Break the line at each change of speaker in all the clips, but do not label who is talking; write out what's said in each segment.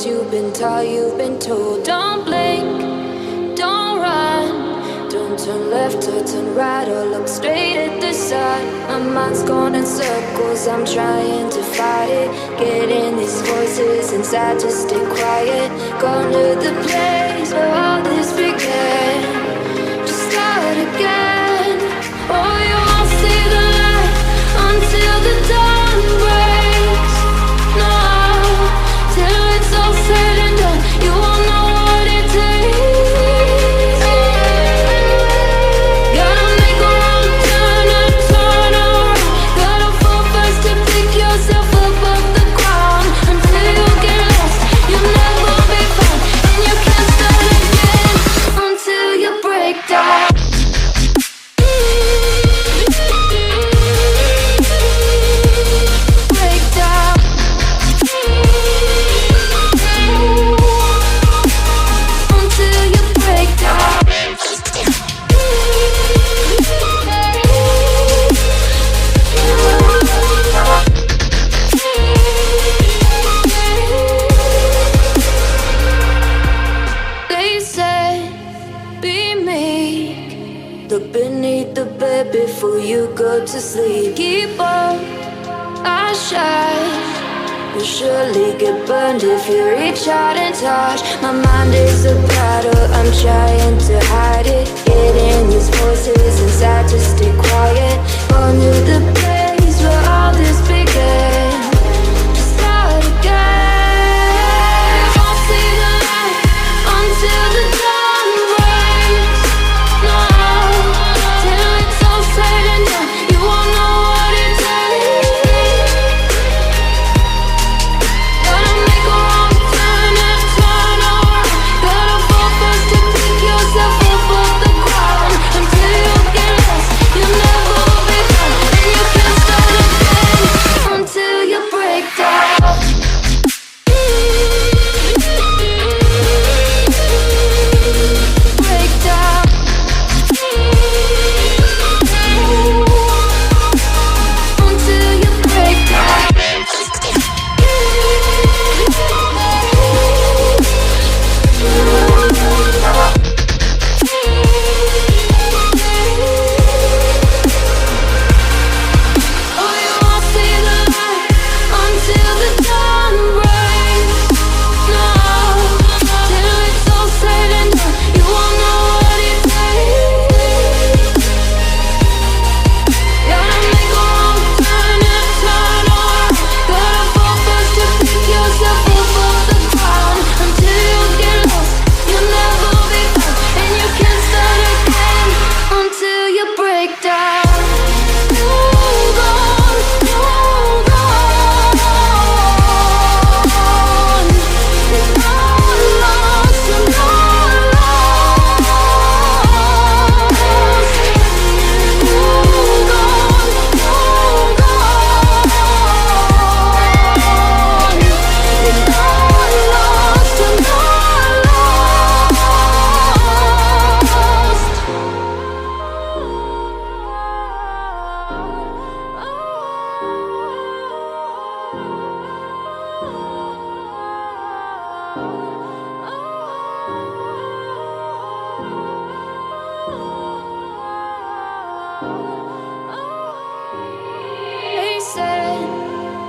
things you've been taught, you've been told. Don't blink, don't run, don't turn left or turn right or look straight at the sun. My mind's going in circles, I'm trying to fight it. Getting these voices inside to stay quiet. Going to the place where all this began. Just start again. Oh, you won't see the light until the dawn breaks. No, till it's all said and done, you won't know what it takes. Gotta make a wrong turn and turn around. Gotta fall first to pick yourself up off the ground. Until you get lost, you'll never be found. And you can't start again until you break down. Look beneath the bed before you go to sleep. Keep on, I shine. You'll surely get burned if you reach out and touch. My mind is a battle, I'm trying to hide it. Getting these voices inside to stay quiet. Going to the place where all this began. Just start again. You won't see the light until the dawn breaks. No, till it's all said and done, you won't know what it takes. Gotta make a wrong turn and turn around. Gotta fall first to pick yourself up off the ground. Until you get lost, you'll never be found. And you can't start again until you break down. Break down. Until you break down. Oh, you won't see the light until the dawn breaks. No, till it's all said and done, you won't know what it takes. Gotta make a wrong turn and turn around. Gotta fall first to pick yourself up off the ground. Until you get lost, you'll never be found. And you can't start again until you break down. Hold on, hold on. It's not lost, you're not lost. Hold on, hold on. You're not lost, you're not They said,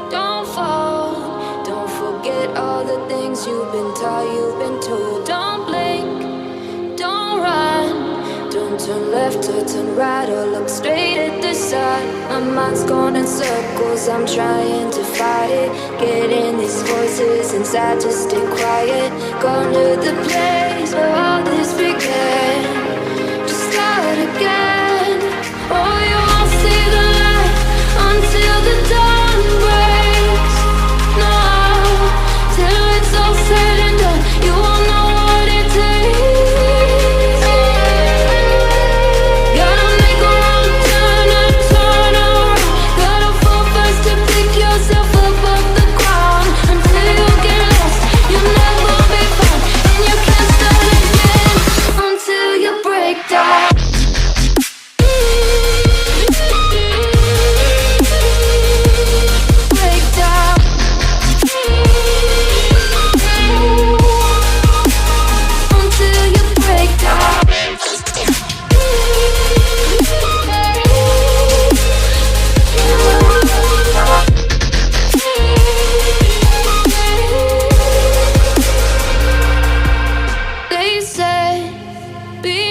don't fall, don't forget all the things you've been taught, you've been told. Don't blink, don't run, don't turn left or turn right or look straight at the sun. My mind's going in circles, I'm trying to fight it. Getting these voices inside to stay quiet. Going to the place where all this began. Just start again. Oh, you won't see the light until the dawn breaks. No, till it's all said and done, you won't know what it takes. Gotta make a wrong turn and turn around. Gotta fall first to pick yourself up off the ground. Until you get lost, you'll never be found. And you can't start again until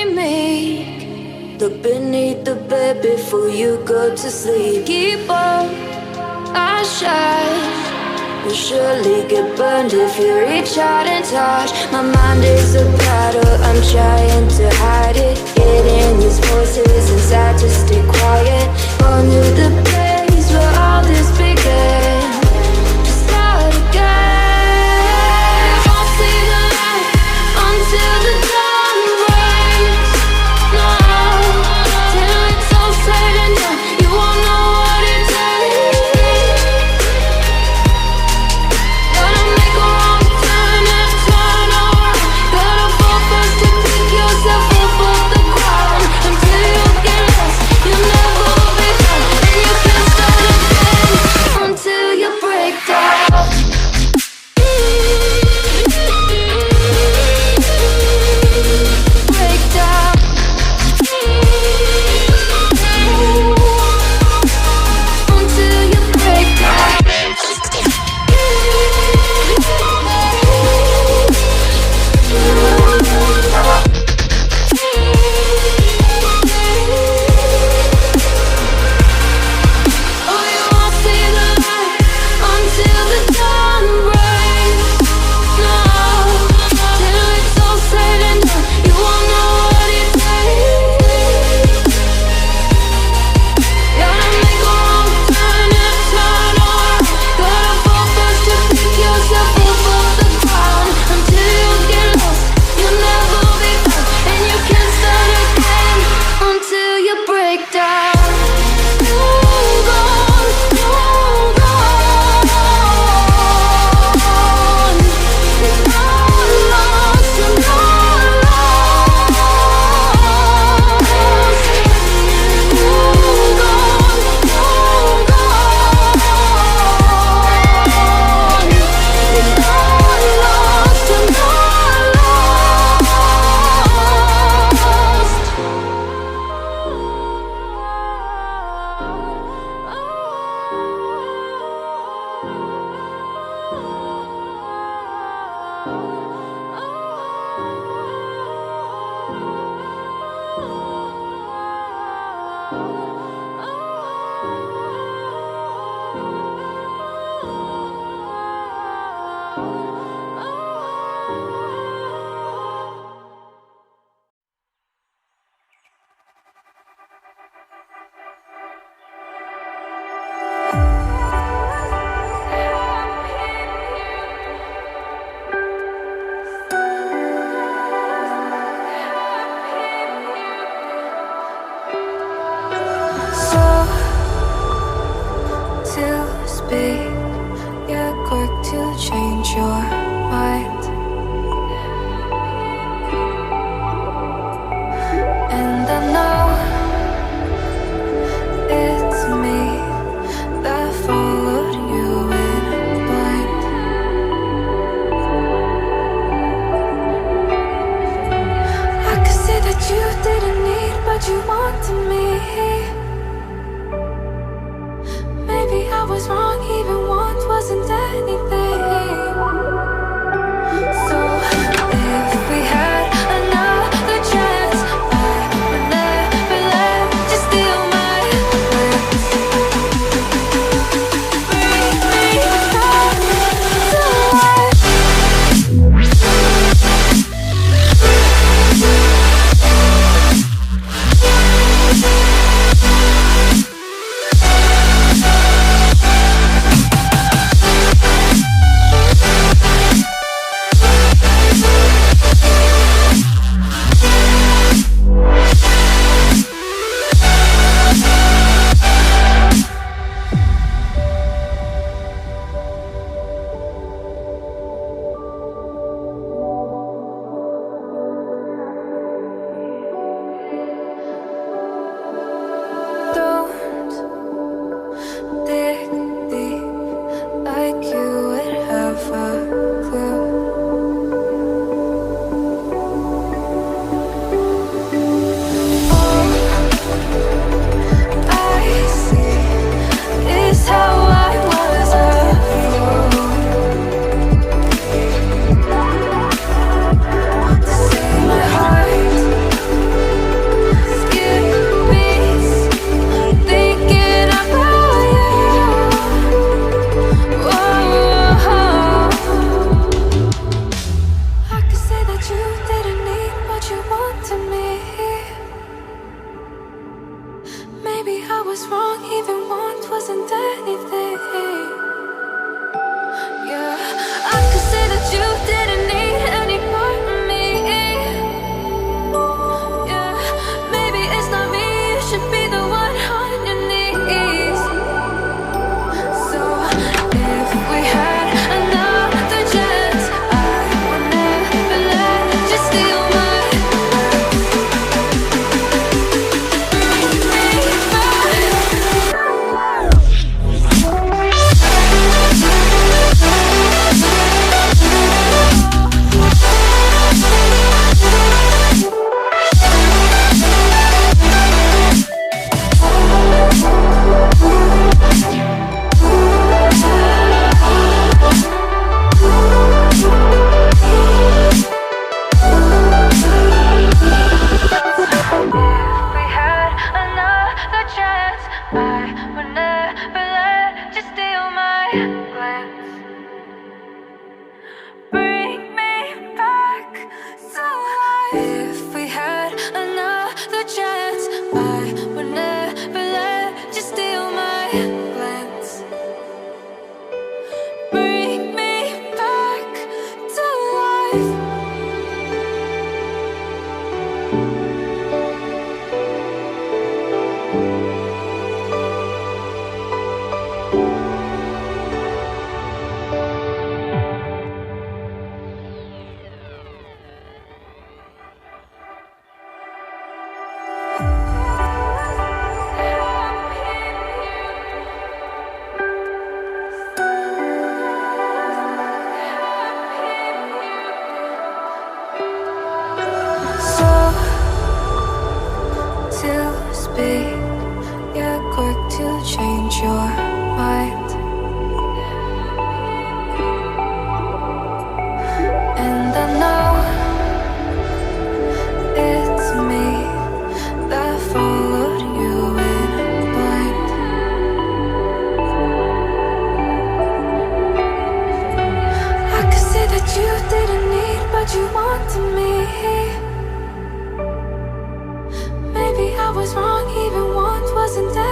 meek. Look beneath the bed before you go to sleep. Keep on, I shine. You'll surely get burned if you reach out and touch. My mind is a battle, I'm trying to hide it. Getting these voices inside to stay quiet. On to the place where all this began. To start again. Won't see the light until the dawn breaks. No, till it's all said and done, you won't know what it takes. Gotta make a wrong turn and turn around. Gotta fall first to pick yourself up off the ground. Until you get lost, you'll never be done. And you can't start again until you break down. Break down. Until you break down. Oh, you won't see the light until the dawn breaks. No, till it's all said and done, you won't know what it takes. Gotta make a wrong turn and turn around. Gotta fall first to pick yourself up off the ground. Until you get lost, you'll never be found. And you can't start again until you break down. Hold on, hold on. It's not lost, you're not lost. Hold on, hold on. It's not lost, you're not So to speak, you're quick to change your mind. And I know it's me that followed you in blind. I could say that you didn't need what you wanted me. Maybe I was wrong, even want wasn't anything. So if we had another chance, I would never let you steal my plans. Bring me back to life. was wrong, even want wasn't anything. Yeah, I could say that you didn't need any part of me. Yeah, maybe it's not me, you should be the one on your knees. So if we had another chance, I would never let you steal my wasn't that